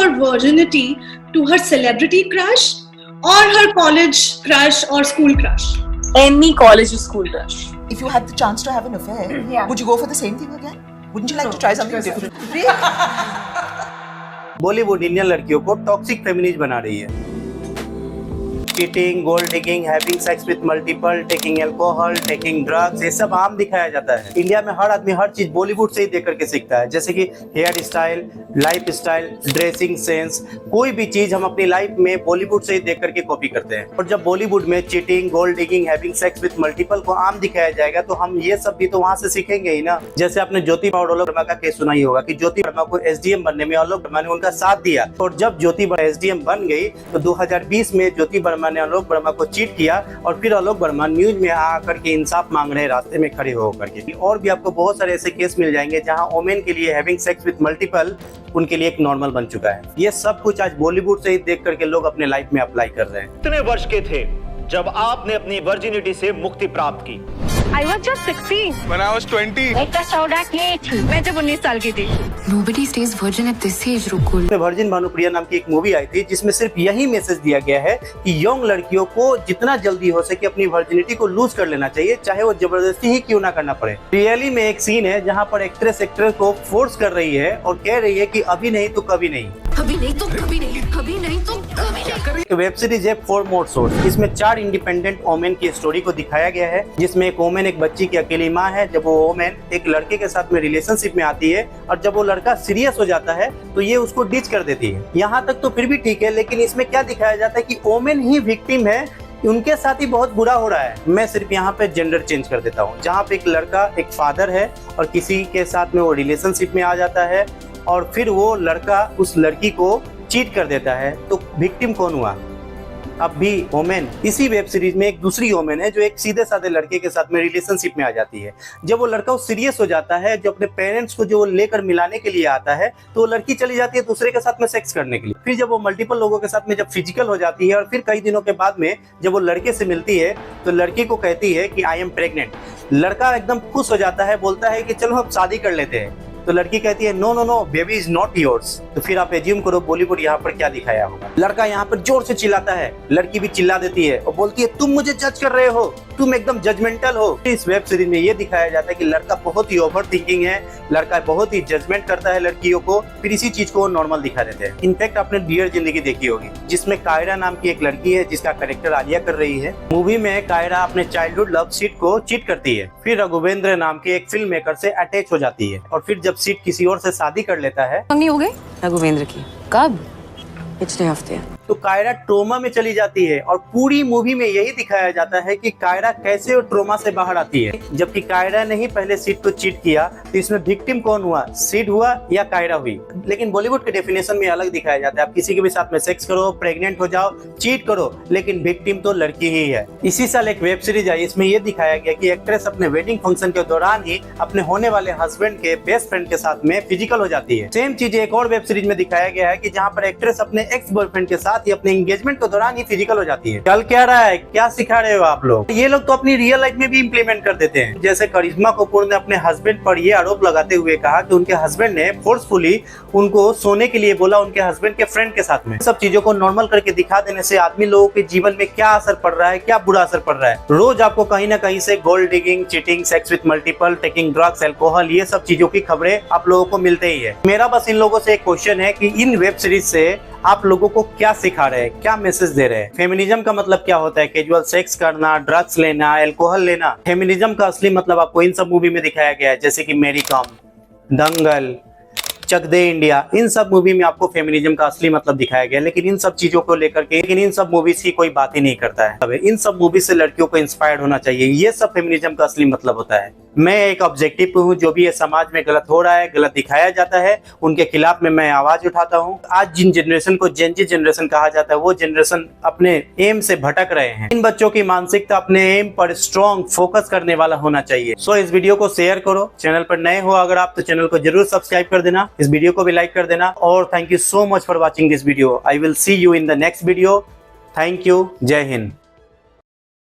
her virginity to her celebrity crush or her college crush or school crush? Any college or school crush. If you had the chance to have an affair, would you go for the same thing again? Wouldn't you like to try something different? Bollywood Indian लड़कियों को toxic feminist बना रही है। Cheating, gold digging, having sex with multiple, taking alcohol, taking drugs, ये सब आम दिखाया जाता है। इंडिया में हर आदमी हर चीज बॉलीवुड से ही देख करके सीखता है, जैसे कि hair style, life style, dressing sense, कोई भी चीज हम अपनी लाइफ में बॉलीवुड से ही देख करके कॉपी करते हैं। और जब बॉलीवुड में cheating, gold digging, having sex with multiple को आम दिखाया जाएगा तो हम ये सब भी तो वहाँ से सीखेंगे ही ना। जैसे आपने ज्योति वर्मा का केस सुना ही होगा कि ज्योति वर्मा को एसडीएम बनने में आलोक वर्मा ने उनका साथ दिया, और जब ज्योति एसडीएम बन गई तो 2020 में ज्योति वर्मा ने आलोक वर्मा को चीट किया, और फिर आलोक वर्मा न्यूज में आकर के इंसाफ मांग रहे रास्ते में खड़े होकर के। और भी आपको बहुत सारे ऐसे केस मिल जाएंगे जहां वोमेन के लिए हैविंग सेक्स विद मल्टीपल उनके लिए एक नॉर्मल बन चुका है। ये सब कुछ आज बॉलीवुड से ही देख करके लोग अपने लाइफ में अप्लाई कर रहे हैं। कितने वर्ष के थे जब आपने अपनी वर्जिनिटी से मुक्ति प्राप्त की? I was just 16. When I was 20. मैं जब 19 साल की थी। Nobody stays virgin at this age, रुकुल। वर्जिन भानुप्रिया नाम की एक मूवी आई थी जिसमें सिर्फ यही मैसेज दिया गया है कि यंग लड़कियों को जितना जल्दी हो सके अपनी वर्जिनिटी को लूज कर लेना चाहिए, चाहे वो जबरदस्ती ही क्यों ना करना पड़े। रियली में एक सीन है जहाँ पर एक्ट्रेस को फोर्स कर रही है और कह रही है कि अभी नहीं तो कभी नहीं, अभी नहीं तो कभी नहीं, अभी नहीं तो कभी नहीं। वेब सीरीज है फॉर मोर सोर्स। इसमें 4 इंडिपेंडेंट वोमेन की स्टोरी को दिखाया गया है, जिसमें एक वोमेन एक बच्ची की अकेली माँ है। जब वो वोमेन एक लड़के के साथ में रिलेशनशिप में आती है और जब वो लड़का सीरियस हो जाता है तो ये उसको डिच कर देती है। यहाँ तक तो फिर भी ठीक है, लेकिन इसमें क्या दिखाया जाता है कि वोमेन ही विक्टिम है, उनके साथ ही बहुत बुरा हो रहा है। मैं सिर्फ यहाँ पे जेंडर चेंज कर देता हूँ, जहाँ पे एक लड़का एक फादर है और किसी के साथ में वो रिलेशनशिप में आ जाता है और फिर वो लड़का उस लड़की को चीट कर देता है, तो विक्टिम कौन हुआ? अब भी वोमेन। इसी वेब सीरीज में एक दूसरी वोमेन है जो एक सीधे साधे लड़के के साथ में रिलेशनशिप में आ जाती है। जब वो लड़का सीरियस हो जाता है, जो अपने पेरेंट्स को जो लेकर मिलाने के लिए आता है, तो वो लड़की चली जाती है दूसरे के साथ में सेक्स करने के लिए। फिर जब वो मल्टीपल लोगों के साथ में जब फिजिकल हो जाती है और फिर कई दिनों के बाद में जब वो लड़के से मिलती है तो लड़की को कहती है कि आई एम प्रेग्नेंट। लड़का एकदम खुश हो जाता है, बोलता है कि चलो अब शादी कर लेते हैं। तो लड़की कहती है no no no, baby is not yours. तो फिर आप एज्यूम करो बॉलीवुड यहाँ पर क्या दिखाया होगा। लड़का यहाँ पर जोर से चिल्लाता है, लड़की भी चिल्ला देती है और बोलती है तुम मुझे जज कर रहे हो, तुम एकदम जजमेंटल हो। इस वेब सीरीज में ये दिखाया जाता है कि लड़का बहुत ही ओवर थिंकिंग है, लड़का बहुत ही जजमेंट करता है लड़कियों को, फिर इसी चीज को नॉर्मल दिखा देते हैं। इनफैक्ट आपने डियर जिंदगी देखी होगी, जिसमें कायरा नाम की एक लड़की है जिसका कैरेक्टर आलिया कर रही है। मूवी में कायरा अपने चाइल्डहुड लव सीट को चीट करती है, फिर रघुवेंद्र नाम के एक फिल्म मेकर से अटैच हो जाती है और फिर जब सीट किसी और से शादी कर लेता है। मंगनी हो गई रघुवेंद्र की? कब? पिछले हफ्ते। तो कायरा ट्रोमा में चली जाती है और पूरी मूवी में यही दिखाया जाता है कि कायरा कैसे ट्रोमा से बाहर आती है। जबकि कायरा ने ही पहले सीट को चीट किया, तो इसमें विक्टिम कौन हुआ? सीट हुआ या कायरा हुई? लेकिन बॉलीवुड के डेफिनेशन में अलग दिखाया जाता है। आप किसी के भी साथ में सेक्स करो, प्रेग्नेंट हो जाओ, चीट करो, लेकिन विक्टिम तो लड़की ही है। इसी साल एक वेब सीरीज आई, इसमें यह दिखाया गया कि एक्ट्रेस अपने वेडिंग फंक्शन के दौरान ही अपने होने वाले हस्बैंड के बेस्ट फ्रेंड के साथ में फिजिकल हो जाती है। सेम चीज एक और वेब सीरीज में दिखाया गया है कि जहाँ पर एक्ट्रेस अपने एक्स बॉयफ्रेंड के साथ ही अपने एंगेजमेंट के दौरान ही फिजिकल हो जाती है। चल क्या रहा है, क्या सिखा रहे हो आप लोग? ये लोग तो अपनी रियल लाइफ में भी इम्प्लीमेंट कर देते हैं। जैसे करिश्मा कपूर ने अपने हस्बैंड पर यह आरोप लगाते हुए कहा कि उनके हस्बैंड ने फोर्सफुली उनको सोने के लिए बोला उनके हस्बैंड के फ्रेंड के साथ में। सब चीजों को नॉर्मल करके दिखा देने से आदमी लोगों के जीवन में क्या असर पड़ रहा है, क्या बुरा असर पड़ रहा है। रोज आपको कहीं ना कहीं से gold digging, cheating, sex with multiple, taking drugs, alcohol, ये सब चीजों की खबरें आप लोगों को मिलते ही है। मेरा बस इन लोगों से एक क्वेश्चन है कि इन वेब सीरीज से आप लोगों को क्या सिखा रहे हैं, क्या मैसेज दे रहे हैं? फेमिनिज्म का मतलब क्या होता है? कैजुअल सेक्स करना, ड्रग्स लेना, अल्कोहल लेना। फेमिनिज्म का असली मतलब आपको इन सब मूवी में दिखाया गया है, जैसे कि मेरी कॉम, दंगल, चक दे इंडिया। इन सब मूवी में आपको फेमिनिज्म का असली मतलब दिखाया गया, लेकिन इन सब चीजों को लेकर के इन सब मूवीज की कोई बात ही नहीं करता है। इन सब मूवी से लड़कियों को इंस्पायर्ड होना चाहिए, ये सब फेमिनिज्म का असली मतलब होता है। मैं एक ऑब्जेक्टिव हूँ, जो भी ये समाज में गलत हो रहा है, गलत दिखाया जाता है, उनके खिलाफ में मैं आवाज उठाता हूँ। आज जिन जनरेशन को जेन जी जनरेशन कहा जाता है, वो जनरेशन अपने एम से भटक रहे हैं। इन बच्चों की मानसिकता अपने एम पर स्ट्रॉन्ग फोकस करने वाला होना चाहिए। सो इस वीडियो को शेयर करो। चैनल पर नए हो अगर आप, तो चैनल को जरूर सब्सक्राइब कर देना, इस वीडियो को भी लाइक कर देना। और thank you so much for watching this video. I will see you in the next video. Thank you. जय हिंद।